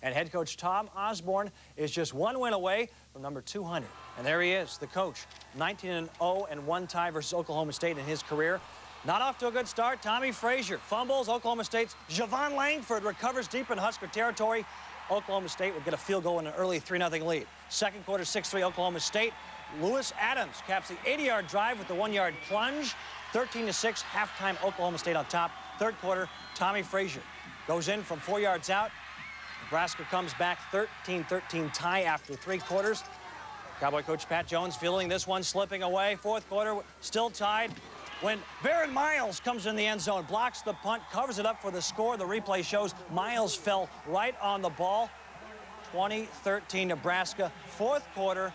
And head coach Tom Osborne is just one win away from number 200. And there he is, the coach, 19-0 and one tie versus Oklahoma State in his career. Not off to a good start. Tommy Frazier fumbles. Oklahoma State's Javon Langford recovers deep in Husker territory. Oklahoma State would get a field goal in an early 3-0 lead. Second quarter, 6-3 Oklahoma State. Lewis Adams caps the 80-yard drive with the 1-yard plunge. 13-6, halftime Oklahoma State on top. Third quarter, Tommy Frazier goes in from 4 yards out. Nebraska comes back 13-13 tie after 3 quarters. Cowboy coach Pat Jones feeling this one slipping away. Fourth quarter, still tied. When Baron Miles comes in the end zone, blocks the punt, covers it up for the score. The replay shows Miles fell right on the ball. 2013 Nebraska. Fourth quarter,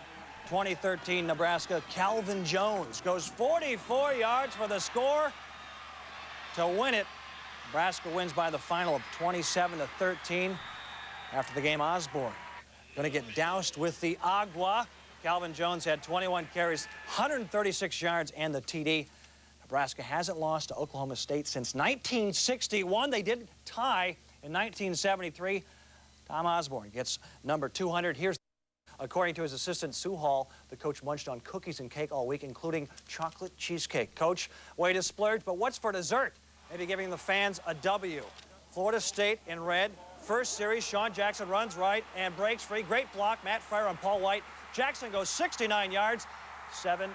2013 Nebraska. Calvin Jones goes 44 yards for the score to win it. Nebraska wins by the final of 27-13. After the game, Osborne going to get doused with the agua. Calvin Jones had 21 carries, 136 yards, and the TD. Nebraska hasn't lost to Oklahoma State since 1961. They did tie in 1973. Tom Osborne gets number 200. Here's, according to his assistant Sue Hall, the coach munched on cookies and cake all week, including chocolate cheesecake. Coach, way to splurge, but what's for dessert? Maybe giving the fans a W. Florida State in red. First series, Sean Jackson runs right and breaks free. Great block, Matt Fryer on Paul White. Jackson goes 69 yards. 7-0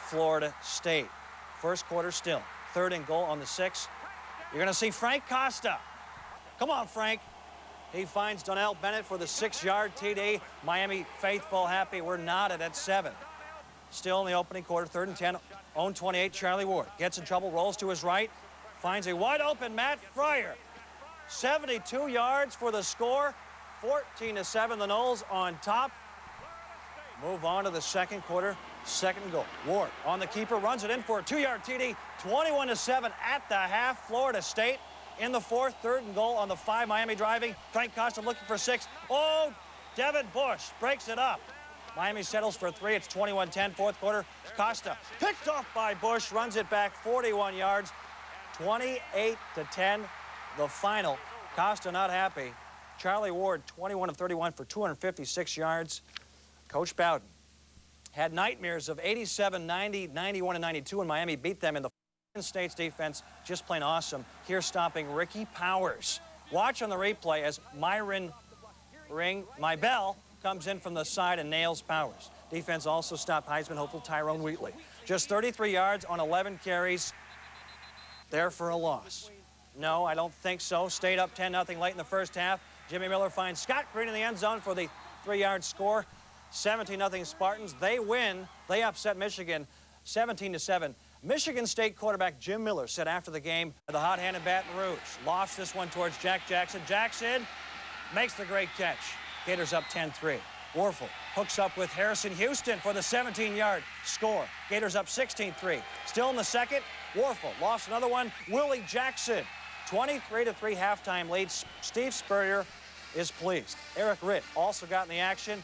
Florida State. First quarter still. 3rd and goal on the 6. You're going to see Frank Costa. Come on, Frank. He finds Donnell Bennett for the 6-yard TD. Miami faithful happy. We're knotted at 7. Still in the opening quarter, 3rd and 10. Own 28, Charlie Ward. Gets in trouble, rolls to his right. Finds a wide open Matt Fryer. 72 yards for the score. 14-7, the Noles on top. Move on to the second quarter. Second goal. Ward on the keeper, runs it in for a 2-yard TD. 21-7 at the half. Florida State in the 4th. 3rd and goal on the 5. Miami driving. Frank Costa looking for 6. Oh, Devin Bush breaks it up. Miami settles for 3. It's 21-10. 4th quarter. Costa picked off by Bush. Runs it back 41 yards. 28-10. The final. Costa not happy. Charlie Ward, 21 of 31 for 256 yards. Coach Bowden had nightmares of 87, 90, 91, and 92 when Miami beat them in the State's defense. Just plain awesome. Here stopping Ricky Powers. Watch on the replay as Myron Bell comes in from the side and nails Powers. Defense also stopped Heisman hopeful Tyrone Wheatley. Just 33 yards on 11 carries. There for a loss. No, I don't think so. Stayed up 10-0 late in the first half. Jimmy Miller finds Scott Green in the end zone for the 3-yard score. 17-0 Spartans. They win. They upset Michigan 17-7. Michigan State quarterback Jim Miller said after the game, the hot-handed Baton Rouge lost this one towards Jack Jackson. Jackson makes the great catch. Gators up 10-3. Warfel hooks up with Harrison Houston for the 17-yard score. Gators up 16-3. Still in the second, Warfel lost another one. Willie Jackson, 23-3 halftime lead. Steve Spurrier is pleased. Eric Ritt also got in the action.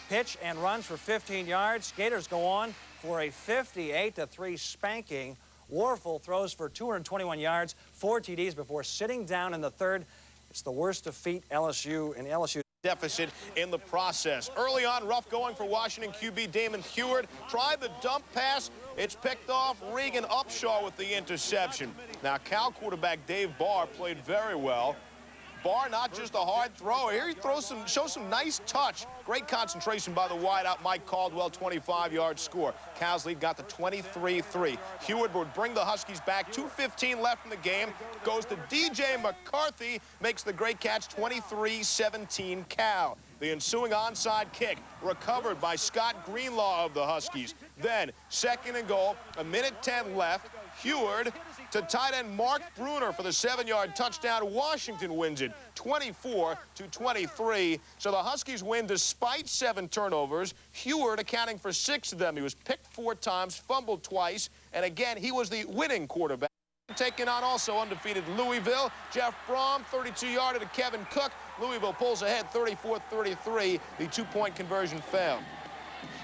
Pitch and runs for 15 yards. Gators go on for a 58-3 spanking. Warfel throws for 221 yards, 4 TDs before sitting down in the 3rd. It's the worst defeat LSU in LSU deficit in the process. Early on, rough going for Washington QB Damon Heward. Tried the dump pass. It's picked off. Regan Upshaw with the interception. Now, Cal quarterback Dave Barr played very well. Barr not just a hard thrower. Here he shows some nice touch. Great concentration by the wideout Mike Caldwell, 25-yard score. Cal's lead got to 23-3. Heward would bring the Huskies back. 2:15 left in the game. Goes to DJ McCarthy. Makes the great catch, 23-17 Cal. The ensuing onside kick recovered by Scott Greenlaw of the Huskies. Then, 2nd and goal, 1:10 left. Heward to tight end Mark Bruner for the 7-yard touchdown. Washington wins it 24-23. So the Huskies win despite 7 turnovers. Heward accounting for 6 of them. He was picked 4 times, fumbled twice, and again, he was the winning quarterback. Taking on also undefeated Louisville. Jeff Brom, 32-yarder to Kevin Cook. Louisville pulls ahead 34-33. The 2-point conversion failed.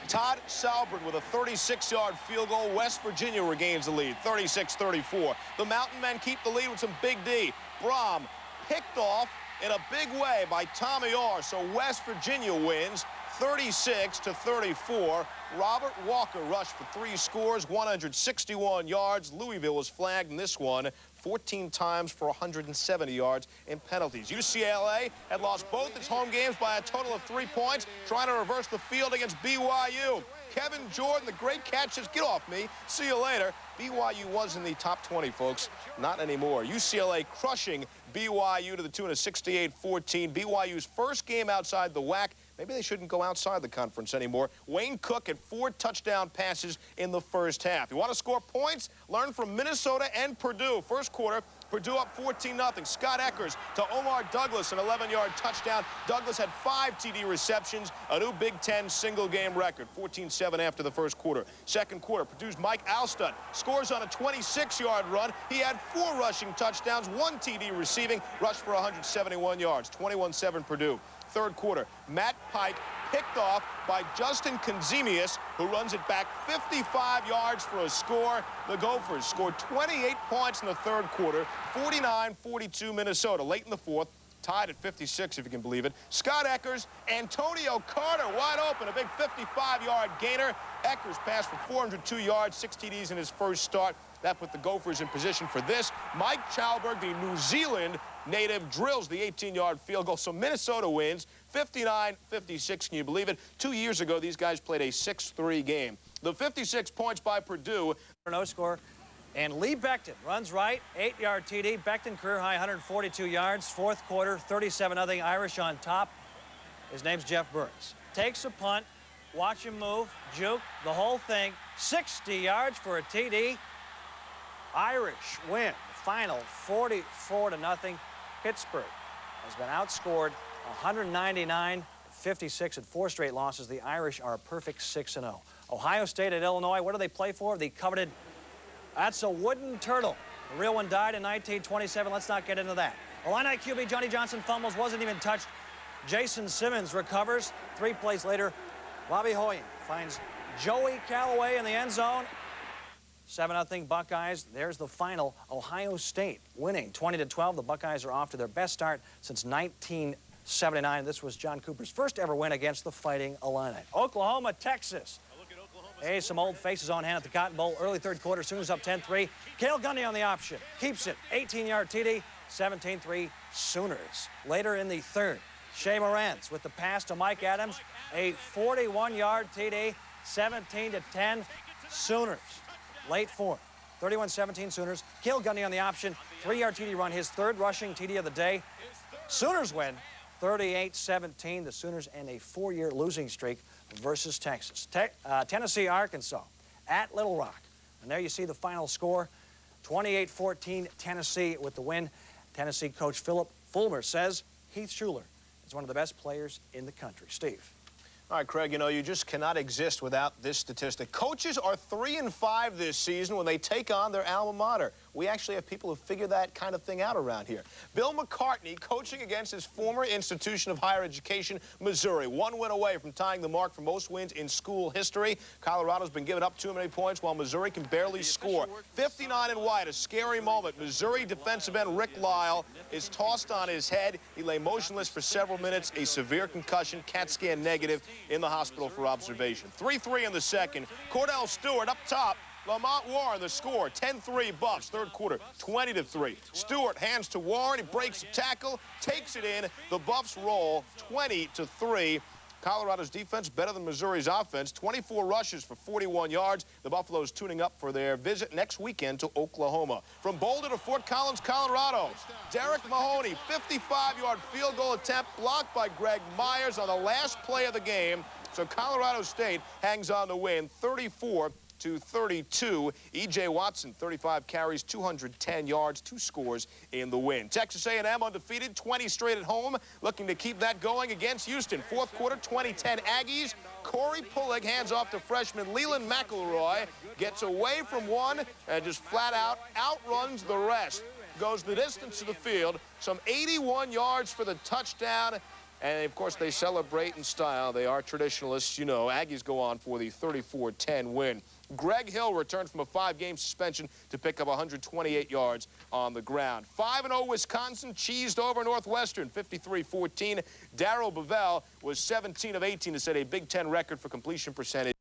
Todd Salbert with a 36-yard field goal. West Virginia regains the lead, 36-34. The Mountain Men keep the lead with some big D. Brom picked off in a big way by Tommy Orr. So West Virginia wins 36-34. Robert Walker rushed for 3 scores, 161 yards. Louisville was flagged in this one 14 times for 170 yards in penalties. UCLA had lost both its home games by a total of 3 points, trying to reverse the field against BYU. Kevin Jordan, the great catch, says, get off me. See you later. BYU was in the top 20, folks. Not anymore. UCLA crushing BYU to the tune of 68-14. BYU's first game outside the WAC. Maybe they shouldn't go outside the conference anymore. Wayne Cook had 4 touchdown passes in the first half. You want to score points? Learn from Minnesota and Purdue. First quarter, Purdue up 14-0. Scott Eckers to Omar Douglas, an 11-yard touchdown. Douglas had 5 TD receptions, a new Big Ten single-game record, 14-7 after the first quarter. Second quarter, Purdue's Mike Alstott scores on a 26-yard run. He had 4 rushing touchdowns, 1 TD receiving, rushed for 171 yards, 21-7 Purdue. Third quarter, Matt Pike picked off by Justin Konzemius, who runs it back 55 yards for a score. The Gophers scored 28 points in the third quarter, 49-42 Minnesota. Late in the fourth, tied at 56, if you can believe it. Scott Eckers, Antonio Carter wide open, a big 55-yard gainer. Eckers passed for 402 yards, 6 TDs in his first start. That put the Gophers in position for this. Mike Chalberg, the New Zealand native, drills the 18-yard field goal. So Minnesota wins 59-56. Can you believe it? 2 years ago, these guys played a 6-3 game. The 56 points by Purdue. No score. And Lee Becton runs right, 8-yard TD. Becton career high 142 yards. Fourth quarter, 37-0 Irish on top. His name's Jeff Burns. Takes a punt. Watch him move. Juke. The whole thing. 60 yards for a TD. Irish win. Final 44-0. Pittsburgh has been outscored 199-56 at 4 straight losses. The Irish are a perfect 6-0. Ohio State at Illinois. What do they play for? The coveted. That's a wooden turtle. The real one died in 1927. Let's not get into that. Illini QB Johnny Johnson fumbles, wasn't even touched. Jason Simmons recovers. 3 plays later, Bobby Hoyen finds Joey Callaway in the end zone. 7-0 Buckeyes. There's the final. Ohio State winning 20-12. The Buckeyes are off to their best start since 1979. This was John Cooper's first ever win against the Fighting Illini. Oklahoma, Texas. Hey, some old faces on hand at the Cotton Bowl. Early third quarter, Sooners up 10-3. Cale Gundy on the option. Keeps it. 18-yard TD. 17-3 Sooners. Later in the third, Shea Morantz with the pass to Mike Adams. A 41-yard TD. 17-10 Sooners. Late fourth. 31-17 Sooners. Cale Gundy on the option. 3-yard TD run. His third rushing TD of the day. Sooners win 38-17. The Sooners end a 4-year losing streak versus Texas. Tennessee, Arkansas at Little Rock. And there you see the final score. 28-14 Tennessee with the win. Tennessee coach Philip Fulmer says Heath Schuler is one of the best players in the country. Steve. All right, Craig, you know, you just cannot exist without this statistic. Coaches are 3-5 this season when they take on their alma mater. We actually have people who figure that kind of thing out around here. Bill McCartney coaching against his former institution of higher education, Missouri. 1 win away from tying the mark for most wins in school history. Colorado's been giving up too many points while Missouri can barely score. 59 and wide, a scary moment. Missouri defensive end Rick Lyle is tossed on his head. He lay motionless for several minutes, a severe concussion, CAT scan negative, in the hospital for observation. 3-3 in the second. Cordell Stewart up top. Lamont Warren, the score, 10-3 Buffs. Third quarter, 20-3. Stewart hands to Warren. He breaks the tackle, takes it in. The Buffs roll 20-3. Colorado's defense better than Missouri's offense. 24 rushes for 41 yards. The Buffaloes tuning up for their visit next weekend to Oklahoma. From Boulder to Fort Collins, Colorado, Derek Mahoney, 55-yard field goal attempt blocked by Greg Myers on the last play of the game. So Colorado State hangs on to win 34-32. E.J. Watson, 35 carries, 210 yards, 2 scores in the win. Texas A&M undefeated, 20 straight at home, looking to keep that going against Houston. Fourth quarter, 2010 Aggies. Corey Pullig hands off to freshman Leland McElroy, gets away from one and just flat out outruns the rest. Goes the distance to the field, some 81 yards for the touchdown. And, of course, they celebrate in style. They are traditionalists, you know. Aggies go on for the 34-10 win. Greg Hill returned from a 5-game suspension to pick up 128 yards on the ground. 5-0 Wisconsin cheesed over Northwestern, 53-14. Darrell Bevell was 17 of 18 to set a Big Ten record for completion percentage.